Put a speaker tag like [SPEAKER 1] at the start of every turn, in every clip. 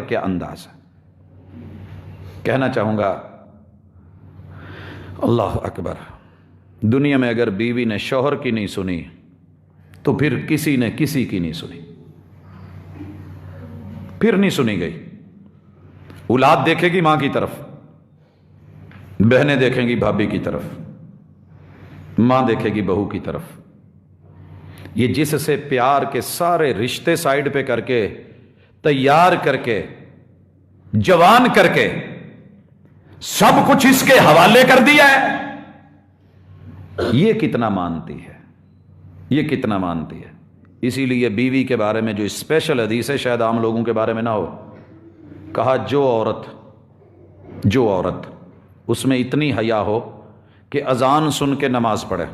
[SPEAKER 1] کیا انداز ہے. کہنا چاہوں گا اللہ اکبر، دنیا میں اگر بیوی نے شوہر کی نہیں سنی تو پھر کسی نے کسی کی نہیں سنی، پھر نہیں سنی گئی. اولاد دیکھے گی ماں کی طرف، بہنیں دیکھیں گی بھابھی کی طرف، ماں دیکھے گی بہو کی طرف. یہ جس سے پیار کے سارے رشتے سائیڈ پہ کر کے، تیار کر کے، جوان کر کے، سب کچھ اس کے حوالے کر دیا ہے، یہ کتنا مانتی ہے، یہ کتنا مانتی ہے. اسی لیے بیوی کے بارے میں جو اسپیشل حدیث ہے، شاید عام لوگوں کے بارے میں نہ ہو. کہا جو عورت اس میں اتنی حیا ہو کہ اذان سن کے نماز پڑھے،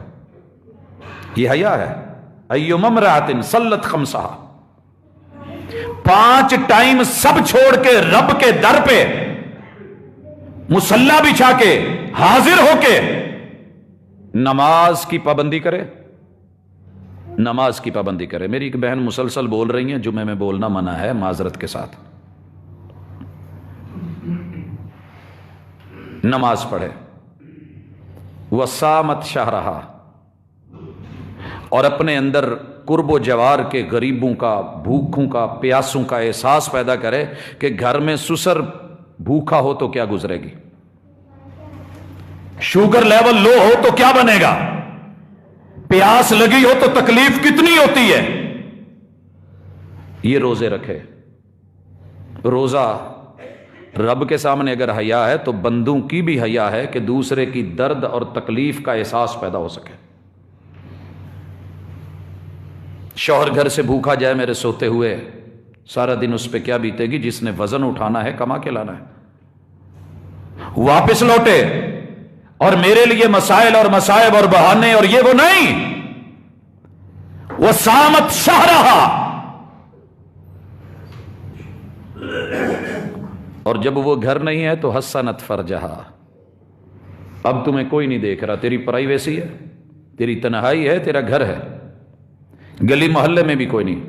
[SPEAKER 1] یہ حیا ہے. ایما امرأۃ صلت خمسہا، 5 ٹائم سب چھوڑ کے رب کے در پہ مصلی بچھا کے حاضر ہو کے نماز کی پابندی کرے، نماز کی پابندی کرے. میری ایک بہن مسلسل بول رہی ہیں، جمعے میں بولنا منع ہے معذرت کے ساتھ. نماز پڑھے، وصامت شہرہا، اور اپنے اندر قرب و جوار کے غریبوں کا، بھوکوں کا، پیاسوں کا احساس پیدا کرے کہ گھر میں سسر بھوکا ہو تو کیا گزرے گی، شوگر لیول لو ہو تو کیا بنے گا، پیاس لگی ہو تو تکلیف کتنی ہوتی ہے. یہ روزے رکھے. روزہ رب کے سامنے اگر حیا ہے تو بندوں کی بھی حیا ہے کہ دوسرے کی درد اور تکلیف کا احساس پیدا ہو سکے. شوہر گھر سے بھوکا جائے میرے سوتے ہوئے، سارا دن اس پہ کیا بیتے گی. جس نے وزن اٹھانا ہے کما کے لانا ہے، واپس لوٹے اور میرے لیے مسائل اور مصائب اور بہانے اور یہ وہ نہیں. وہ سامت شہرہا، اور جب وہ گھر نہیں ہے تو حسنت فرجہا. اب تمہیں کوئی نہیں دیکھ رہا، تیری پرائیویسی ہے، تیری تنہائی ہے، تیرا گھر ہے، گلی محلے میں بھی کوئی نہیں.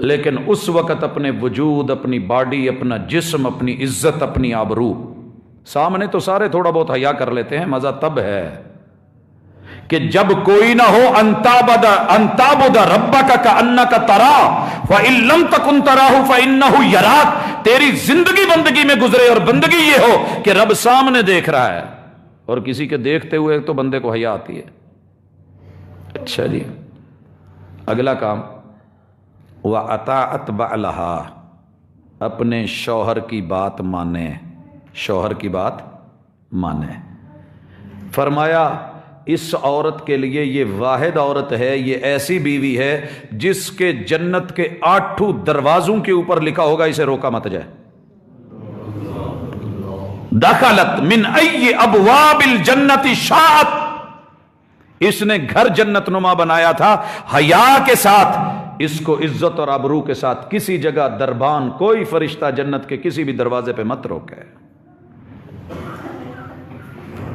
[SPEAKER 1] لیکن اس وقت اپنے وجود، اپنی باڈی، اپنا جسم، اپنی عزت، اپنی آبرو، سامنے تو سارے تھوڑا بہت حیا کر لیتے ہیں. مزہ تب ہے کہ جب کوئی نہ ہو. انتابد ربک کأنک تراہ فإن لم تکن تراہ فإنہ یراک. تیری زندگی بندگی میں گزرے اور بندگی یہ ہو کہ رب سامنے دیکھ رہا ہے، اور کسی کے دیکھتے ہوئے تو بندے کو حیا آتی ہے. اچھا جی، اگلا کام وَأَطَاعَتْ بَعْلَهَا، اپنے شوہر کی بات مانے، شوہر کی بات مانے. فرمایا اس عورت کے لیے یہ واحد عورت ہے، یہ ایسی بیوی ہے جس کے جنت کے 8 دروازوں کے اوپر لکھا ہوگا اسے روکا مت جائے. دخلت من ای ابواب الجنت شاءت، اس نے گھر جنت نما بنایا تھا حیا کے ساتھ. اس کو عزت اور آبرو کے ساتھ کسی جگہ دربان کوئی فرشتہ جنت کے کسی بھی دروازے پہ مت روکے.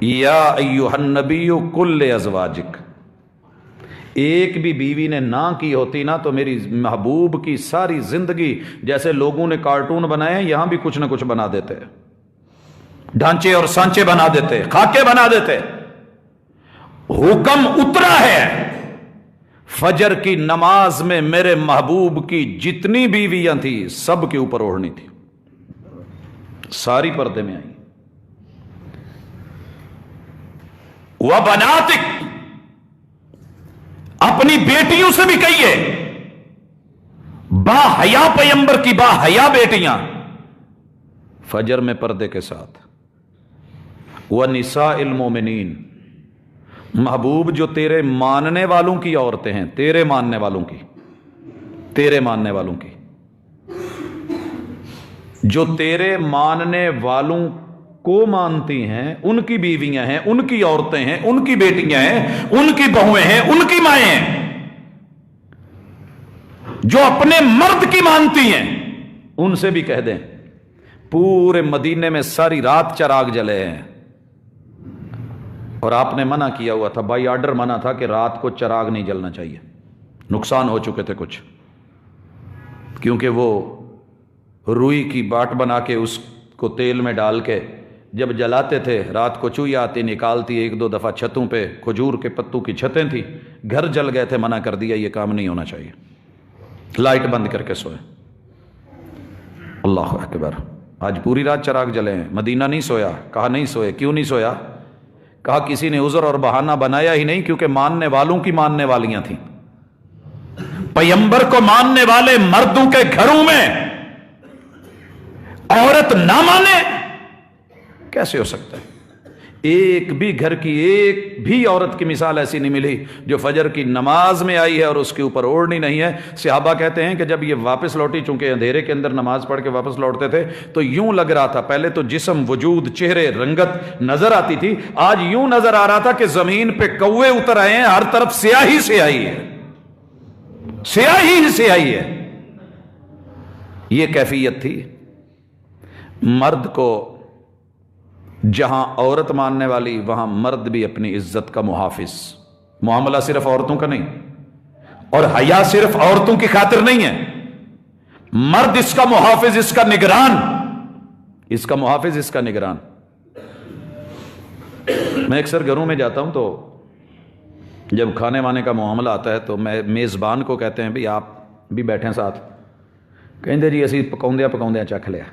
[SPEAKER 1] یا ایھا النبی قل لازواجک، ایک بھی بیوی نے نہ کی ہوتی نا تو میری محبوب کی ساری زندگی، جیسے لوگوں نے کارٹون بنائے ہیں یہاں بھی کچھ نہ کچھ بنا دیتے، ڈھانچے اور سانچے بنا دیتے، خاکے بنا دیتے. حکم اترا ہے فجر کی نماز میں میرے محبوب کی جتنی بیویاں تھیں سب کے اوپر اوڑھنی تھی، ساری پردے میں آئی. وَبَنَاتِكَ، اپنی بیٹیوں سے بھی کہیے، با حیا پیغمبر کی با حیا بیٹیاں فجر میں پردے کے ساتھ. وَنِسَاءِ الْمُؤْمِنِينَ، محبوب جو تیرے ماننے والوں کی عورتیں ہیں، تیرے ماننے والوں کی، تیرے ماننے والوں کی، جو تیرے ماننے والوں کو مانتی ہیں، ان کی بیویاں ہیں، ان کی عورتیں ہیں، ان کی بیٹیاں ہیں، ان کی بہویں ہیں، ان کی مائیں ہیں. جو اپنے مرد کی مانتی ہیں ان سے بھی کہہ دیں. پورے مدینے میں ساری رات چراغ جلے ہیں، اور آپ نے منع کیا ہوا تھا، بائی آرڈر منع تھا کہ رات کو چراغ نہیں جلنا چاہیے، نقصان ہو چکے تھے کچھ، کیونکہ وہ روئی کی باٹ بنا کے اس کو تیل میں ڈال کے جب جلاتے تھے، رات کو چوئی آتی نکالتی، ایک دو دفعہ چھتوں پہ کھجور کے پتوں کی چھتیں تھیں، گھر جل گئے تھے، منع کر دیا یہ کام نہیں ہونا چاہیے، لائٹ بند کر کے سوئے۔ اللہ اکبر، آج پوری رات چراغ جلے ہیں، مدینہ نہیں سویا، کہا نہیں سوئے، کیوں نہیں سویا؟ کہا کسی نے عذر اور بہانہ بنایا ہی نہیں، کیونکہ ماننے والوں کی ماننے والیاں تھیں، پیغمبر کو ماننے والے مردوں کے گھروں میں عورت نہ مانے، کیسے ہو سکتا ہے؟ ایک بھی گھر کی ایک بھی عورت کی مثال ایسی نہیں ملی جو فجر کی نماز میں آئی ہے اور اس کے اوپر اوڑھنی نہیں ہے۔ صحابہ کہتے ہیں کہ جب یہ واپس لوٹی، چونکہ اندھیرے کے اندر نماز پڑھ کے واپس لوٹتے تھے تو یوں لگ رہا تھا، پہلے تو جسم، وجود، چہرے، رنگت نظر آتی تھی، آج یوں نظر آ رہا تھا کہ زمین پہ کوے اتر آئے ہیں، ہر طرف سیاہی سیاہی ہے، سیاہی ہی سیاہی ہے۔ یہ کیفیت تھی۔ مرد کو جہاں عورت ماننے والی، وہاں مرد بھی اپنی عزت کا محافظ۔ معاملہ صرف عورتوں کا نہیں، اور حیا صرف عورتوں کی خاطر نہیں ہے، مرد اس کا محافظ، اس کا نگران، اس کا محافظ، اس کا نگران۔ میں اکثر گھروں میں جاتا ہوں تو جب کھانے وانے کا معاملہ آتا ہے تو میں میزبان کو کہتے ہیں بھئی آپ بھی بیٹھیں ساتھ، کہیں جی اسی پکاؤندیا چکھ لیا۔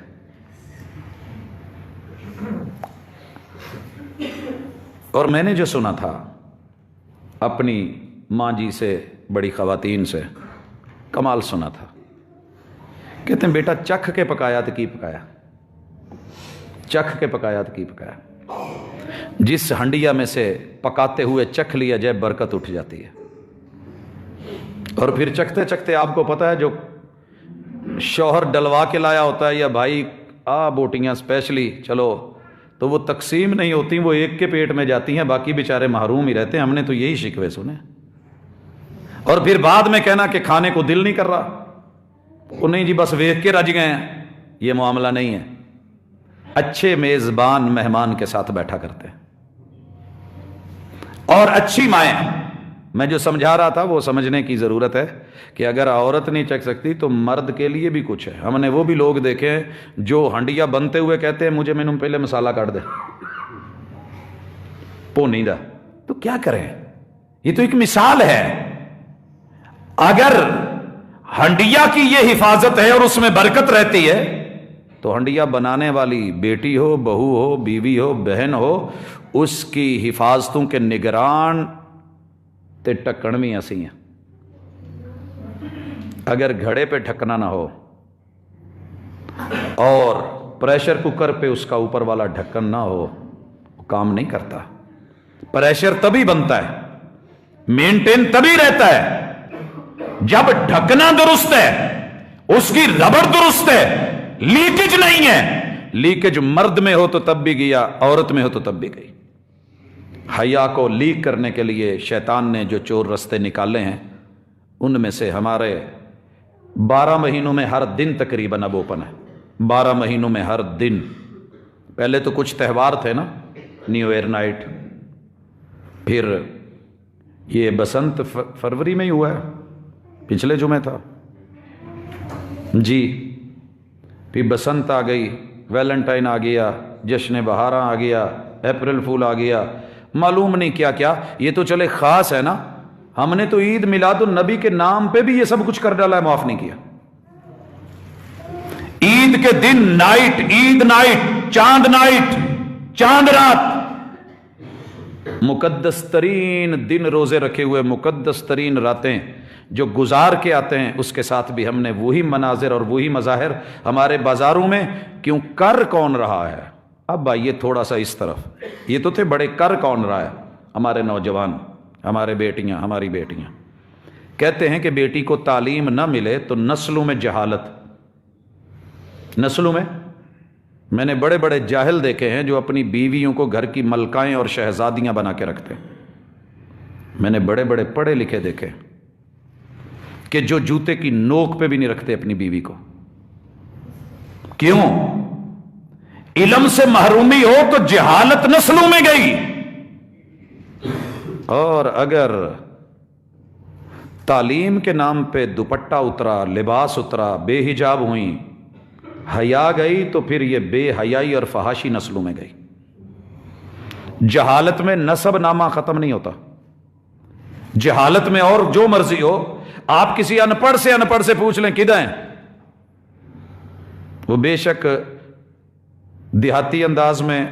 [SPEAKER 1] اور میں نے جو سنا تھا اپنی ماں جی سے، بڑی خواتین سے، کمال سنا تھا۔ کہتے ہیں بیٹا چکھ کے پکایا تو کی پکایا، چکھ کے پکایا تو کی پکایا۔ جس ہنڈیا میں سے پکاتے ہوئے چکھ لیا جائے برکت اٹھ جاتی ہے، اور پھر چکھتے چکھتے آپ کو پتہ ہے جو شوہر ڈلوا کے لایا ہوتا ہے یا بھائی بوٹیاں اسپیشلی، چلو تو وہ تقسیم نہیں ہوتی، وہ ایک کے پیٹ میں جاتی ہیں، باقی بیچارے محروم ہی رہتے ہیں۔ ہم نے تو یہی شکوے سنے، اور پھر بعد میں کہنا کہ کھانے کو دل نہیں کر رہا، وہ نہیں جی بس ویکھ کے رج گئے ہیں۔ یہ معاملہ نہیں ہے۔ اچھے میزبان مہمان کے ساتھ بیٹھا کرتے ہیں، اور اچھی مائیں، میں جو سمجھا رہا تھا وہ سمجھنے کی ضرورت ہے کہ اگر عورت نہیں چکھ سکتی تو مرد کے لیے بھی کچھ ہے۔ ہم نے وہ بھی لوگ دیکھے ہیں جو ہنڈیا بنتے ہوئے کہتے ہیں مجھے مینوں پہلے مسالہ کاٹ دے پونی دا، تو کیا کریں؟ یہ تو ایک مثال ہے۔ اگر ہنڈیا کی یہ حفاظت ہے اور اس میں برکت رہتی ہے تو ہنڈیا بنانے والی بیٹی ہو، بہو ہو، بیوی ہو، بہن ہو، اس کی حفاظتوں کے نگران تے ٹکن بھی ایسی ہیں۔ اگر گھڑے پہ ڈھکنا نہ ہو اور پریشر کوکر پہ اس کا اوپر والا ڈھکن نہ ہو، کام نہیں کرتا۔ پریشر تبھی بنتا ہے، مینٹین تبھی رہتا ہے جب ڈھکنا درست ہے، اس کی ربڑ درست ہے، لیکیج نہیں ہے۔ لیکیج مرد میں ہو تو تب بھی گیا، عورت میں ہو تو تب بھی گئی۔ حیا کو لیک کرنے کے لیے شیطان نے جو چور رستے نکالے ہیں، ان میں سے ہمارے 12 مہینوں میں ہر دن تقریباً اب اوپن ہے۔ 12 مہینوں میں ہر دن۔ پہلے تو کچھ تہوار تھے نا، نیو ایئر نائٹ، پھر یہ بسنت فروری میں ہی ہوا ہے، پچھلے جمعے تھا جی، پھر بسنت آ گئی، ویلنٹائن آ گیا، جشن بہاراں آ گیا، اپریل فول آ گیا، معلوم نہیں کیا کیا۔ یہ تو چلے خاص ہے نا، ہم نے تو عید میلاد النبی کے نام پہ بھی یہ سب کچھ کر ڈالا ہے، معاف نہیں کیا۔ عید کے دن نائٹ، عید نائٹ، چاند نائٹ، چاند رات، مقدس ترین دن روزے رکھے ہوئے، مقدس ترین راتیں جو گزار کے آتے ہیں، اس کے ساتھ بھی ہم نے وہی مناظر اور وہی مظاہر ہمارے بازاروں میں کیوں کر کون رہا ہے؟ اب آئیے تھوڑا سا اس طرف، یہ تو تھے بڑے، کر کون رہا ہے؟ ہمارے نوجوان، ہمارے بیٹیاں، ہماری بیٹیاں کہتے ہیں کہ بیٹی کو تعلیم نہ ملے تو نسلوں میں جہالت، نسلوں میں نے بڑے بڑے جاہل دیکھے ہیں جو اپنی بیویوں کو گھر کی ملکائیں اور شہزادیاں بنا کے رکھتے ہیں۔ میں نے بڑے بڑے پڑھے لکھے دیکھے کہ جو جوتے کی نوک پہ بھی نہیں رکھتے اپنی بیوی کو۔ کیوں؟ علم سے محرومی ہو تو جہالت نسلوں میں گئی، اور اگر تعلیم کے نام پہ دوپٹہ اترا، لباس اترا، بے حجاب ہوئیں، حیا گئی تو پھر یہ بے حیائی اور فحاشی نسلوں میں گئی۔ جہالت میں نسب نامہ ختم نہیں ہوتا، جہالت میں اور جو مرضی ہو، آپ کسی ان پڑھ سے پوچھ لیں کدھر ہیں، وہ بے شک دیہاتی انداز میں،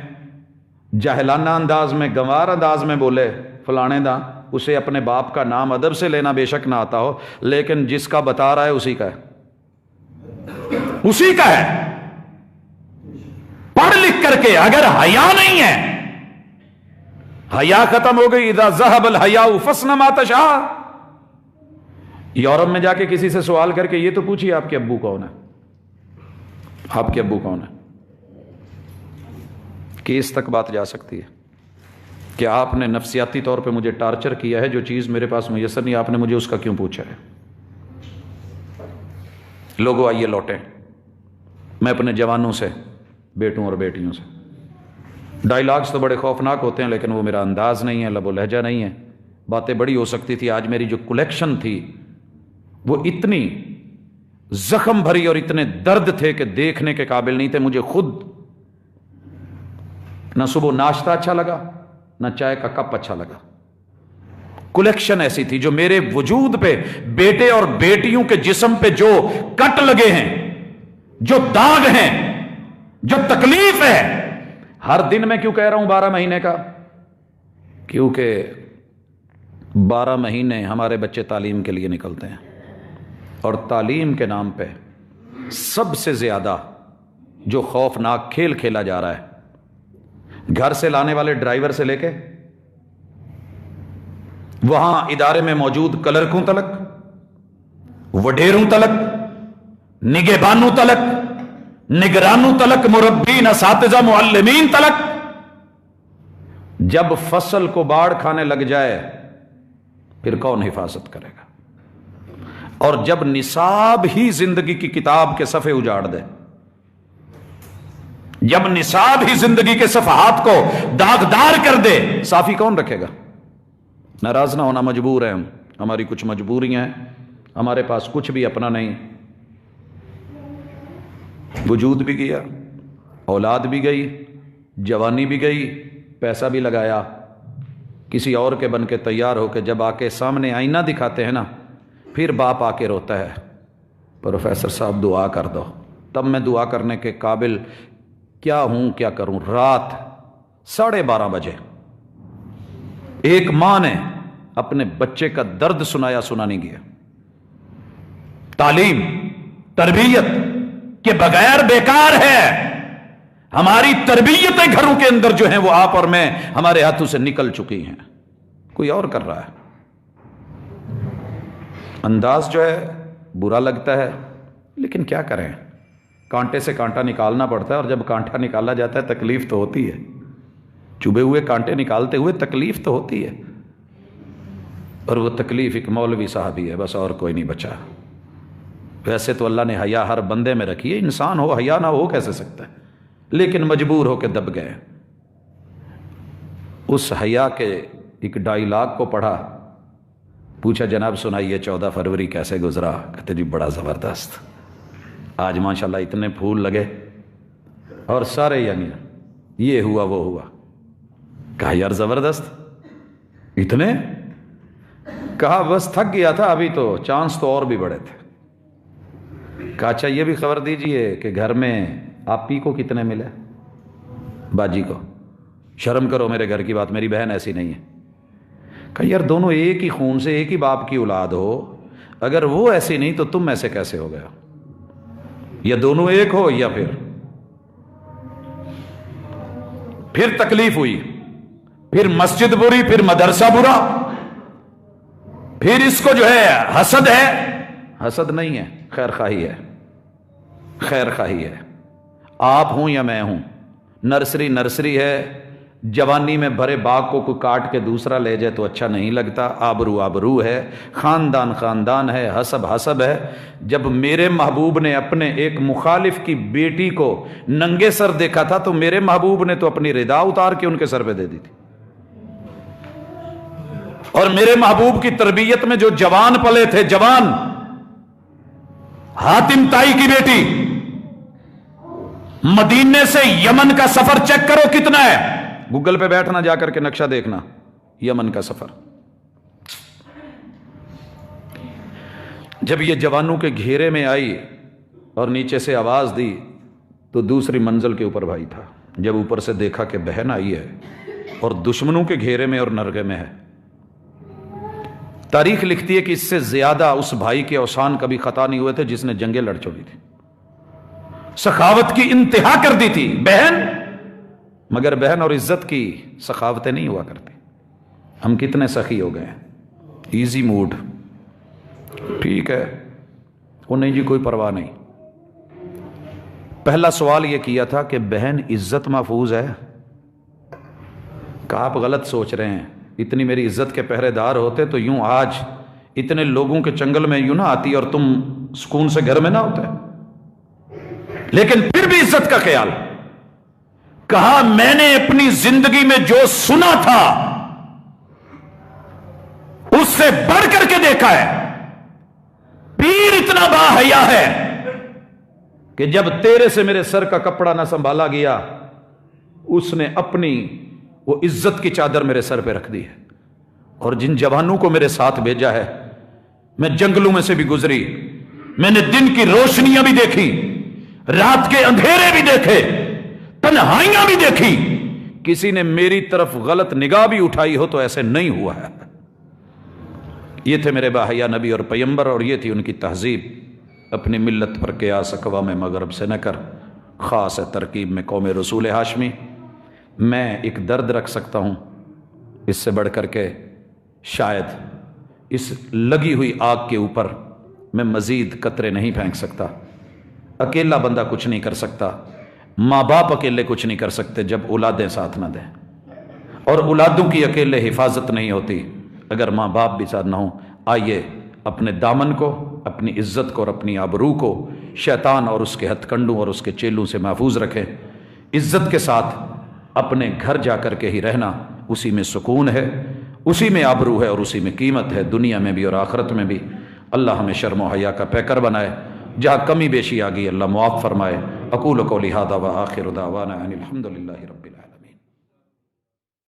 [SPEAKER 1] جاہلانہ انداز میں، گنوار انداز میں بولے فلانے دا، اسے اپنے باپ کا نام ادب سے لینا بے شک نہ آتا ہو، لیکن جس کا بتا رہا ہے اسی کا ہے، اسی کا ہے۔ پڑھ لکھ کر کے اگر حیا نہیں ہے، حیا ختم ہو گئی، اذا ذهب الحیاء فاصنع ما تشاء۔ یورپ میں جا کے کسی سے سوال کر کے یہ تو پوچھیے آپ کے ابو کون ہے، آپ کے ابو کون ہے، کیس تک بات جا سکتی ہے کہ آپ نے نفسیاتی طور پہ مجھے ٹارچر کیا ہے، جو چیز میرے پاس میسر نہیں، آپ نے مجھے اس کا کیوں پوچھا ہے۔ لوگوں آئیے لوٹیں، میں اپنے جوانوں سے، بیٹوں اور بیٹیوں سے، ڈائیلاگز تو بڑے خوفناک ہوتے ہیں لیکن وہ میرا انداز نہیں ہے، لب و لہجہ نہیں ہے، باتیں بڑی ہو سکتی تھی۔ آج میری جو کلیکشن تھی وہ اتنی زخم بھری اور اتنے درد تھے کہ دیکھنے کے قابل نہیں تھے۔ مجھے خود نہ صبح ناشتہ اچھا لگا، نہ چائے کا کپ اچھا لگا۔ کلیکشن ایسی تھی جو میرے وجود پہ، بیٹے اور بیٹیوں کے جسم پہ جو کٹ لگے ہیں، جو داغ ہیں، جو تکلیف ہے۔ ہر دن میں کیوں کہہ رہا ہوں 12 مہینے کا؟ کیونکہ 12 مہینے ہمارے بچے تعلیم کے لیے نکلتے ہیں، اور تعلیم کے نام پہ سب سے زیادہ جو خوفناک کھیل کھیلا جا رہا ہے، گھر سے لانے والے ڈرائیور سے لے کے وہاں ادارے میں موجود کلرکوں تلک، وڈیروں تلک، نگہبانوں تلک، نگرانوں تلک، مربین، اساتذہ، معلمین تلک، جب فصل کو باڑ کھانے لگ جائے پھر کون حفاظت کرے گا؟ اور جب نصاب ہی زندگی کی کتاب کے صفحے اجاڑ دے، جب نصاب ہی زندگی کے صفحات کو داغدار کر دے، صافی کون رکھے گا؟ ناراض نہ ہونا، مجبور ہیں ہم، ہماری کچھ مجبوریاں ہیں، ہمارے پاس کچھ بھی اپنا نہیں، وجود بھی گیا، اولاد بھی گئی، جوانی بھی گئی، پیسہ بھی لگایا، کسی اور کے بن کے تیار ہو کے جب آ کے سامنے آئینہ دکھاتے ہیں نا، پھر باپ آ کے روتا ہے، پروفیسر صاحب دعا کر دو۔ تب میں دعا کرنے کے قابل کیا ہوں، کیا کروں؟ رات 12:30 بجے ایک ماں نے اپنے بچے کا درد سنایا، سنا نہیں گیا۔ تعلیم، تربیت کے بغیر بیکار ہے۔ ہماری تربیتیں گھروں کے اندر جو ہیں وہ آپ اور میں، ہمارے ہاتھوں سے نکل چکی ہیں، کوئی اور کر رہا ہے۔ انداز جو ہے برا لگتا ہے، لیکن کیا کریں، کانٹے سے کانٹا نکالنا پڑتا ہے، اور جب کانٹا نکالا جاتا ہے تکلیف تو ہوتی ہے، چبھے ہوئے کانٹے نکالتے ہوئے تکلیف تو ہوتی ہے، اور وہ تکلیف ایک مولوی صاحب ہی ہے، بس اور کوئی نہیں بچا۔ ویسے تو اللہ نے حیا ہر بندے میں رکھی ہے، انسان ہو حیا نہ ہو کیسے سکتا ہے، لیکن مجبور ہو کے دب گئے۔ اس حیا کے ایک ڈائیلاگ کو پڑھا، پوچھا جناب سنائیے 14 فروری کیسے گزرا؟ کہتے جی بڑا زبردست، آج ماشاءاللہ اتنے پھول لگے اور سارے یعنی یہ ہوا وہ ہوا۔ کہا یار زبردست، اتنے؟ کہا بس تھک گیا تھا، ابھی تو چانس تو اور بھی بڑے تھے۔ کہا اچھا یہ بھی خبر دیجئے کہ گھر میں آپی کو کتنے ملے، باجی کو؟ شرم کرو، میرے گھر کی بات، میری بہن ایسی نہیں ہے۔ کہا یار دونوں ایک ہی خون سے، ایک ہی باپ کی اولاد ہو، اگر وہ ایسی نہیں تو تم ایسے کیسے ہو گیا؟ یا دونوں ایک ہو یا پھر تکلیف ہوئی، پھر مسجد بری، پھر مدرسہ برا، پھر اس کو جو ہے حسد ہے، حسد نہیں ہے، خیر خواہی ہے، خیر خواہی ہے۔ آپ ہوں یا میں ہوں، نرسری ہے، جوانی میں بھرے باغ کو کوئی کاٹ کے دوسرا لے جائے تو اچھا نہیں لگتا، آبرو ہے، خاندان ہے، حسب ہے۔ جب میرے محبوب نے اپنے ایک مخالف کی بیٹی کو ننگے سر دیکھا تھا تو میرے محبوب نے تو اپنی ردا اتار کے ان کے سر پہ دے دی تھی، اور میرے محبوب کی تربیت میں جو جوان پلے تھے، جوان، حاتم تائی کی بیٹی، مدینے سے یمن کا سفر چیک کرو کتنا ہے، گوگل پہ بیٹھنا، جا کر کے نقشہ دیکھنا، یمن کا سفر۔ جب یہ جوانوں کے گھیرے میں آئی اور نیچے سے آواز دی تو دوسری منزل کے اوپر بھائی تھا۔ جب اوپر سے دیکھا کہ بہن آئی ہے اور دشمنوں کے گھیرے میں اور نرغے میں ہے، تاریخ لکھتی ہے کہ اس سے زیادہ اس بھائی کے اوسان کبھی خطا نہیں ہوئے تھے جس نے جنگیں لڑ چھوڑی تھی، سخاوت کی انتہا کر دی تھی بہن۔ مگر بہن اور عزت کی سخاوتیں نہیں ہوا کرتی۔ ہم کتنے سخی ہو گئے ہیں، ایزی موڈ، ٹھیک ہے وہ نہیں جی کوئی پرواہ نہیں۔ پہلا سوال یہ کیا تھا کہ بہن عزت محفوظ ہے؟ کہا آپ غلط سوچ رہے ہیں، اتنی میری عزت کے پہرے دار ہوتے تو یوں آج اتنے لوگوں کے چنگل میں یوں نہ آتی اور تم سکون سے گھر میں نہ ہوتے۔ لیکن پھر بھی عزت کا خیال۔ کہا میں نے اپنی زندگی میں جو سنا تھا اس سے بڑھ کر کے دیکھا ہے۔ پیر اتنا با حیا ہے کہ جب تیرے سے میرے سر کا کپڑا نہ سنبھالا گیا، اس نے اپنی وہ عزت کی چادر میرے سر پہ رکھ دی ہے۔ اور جن جوانوں کو میرے ساتھ بھیجا ہے، میں جنگلوں میں سے بھی گزری، میں نے دن کی روشنیاں بھی دیکھی، رات کے اندھیرے بھی دیکھے، تنہائیاں بھی دیکھی، کسی نے میری طرف غلط نگاہ بھی اٹھائی ہو تو ایسے نہیں ہوا ہے۔ یہ تھے میرے باحیا نبی اور پیمبر، اور یہ تھی ان کی تہذیب۔ اپنی ملت پر قیاس اقوام مغرب سے نہ کر، خاص ہے ترکیب میں قوم رسول ہاشمی۔ میں ایک درد رکھ سکتا ہوں، اس سے بڑھ کر کے شاید اس لگی ہوئی آگ کے اوپر میں مزید قطرے نہیں پھینک سکتا۔ اکیلا بندہ کچھ نہیں کر سکتا، ماں باپ اکیلے کچھ نہیں کر سکتے جب اولادیں ساتھ نہ دیں، اور اولادوں کی اکیلے حفاظت نہیں ہوتی اگر ماں باپ بھی ساتھ نہ ہوں۔ آئیے اپنے دامن کو، اپنی عزت کو اور اپنی آبرو کو شیطان اور اس کے ہتھ کنڈوں اور اس کے چیلوں سے محفوظ رکھیں۔ عزت کے ساتھ اپنے گھر جا کر کے ہی رہنا، اسی میں سکون ہے، اسی میں آبرو ہے اور اسی میں قیمت ہے، دنیا میں بھی اور آخرت میں بھی۔ اللہ ہمیں شرم و حیا کا پیکر بنائے، جہاں کمی بیشی آ گئی اللہ معاف فرمائے۔ اقول قولی ھذا وآخر دعوانا ان الحمد للہ رب العالمین۔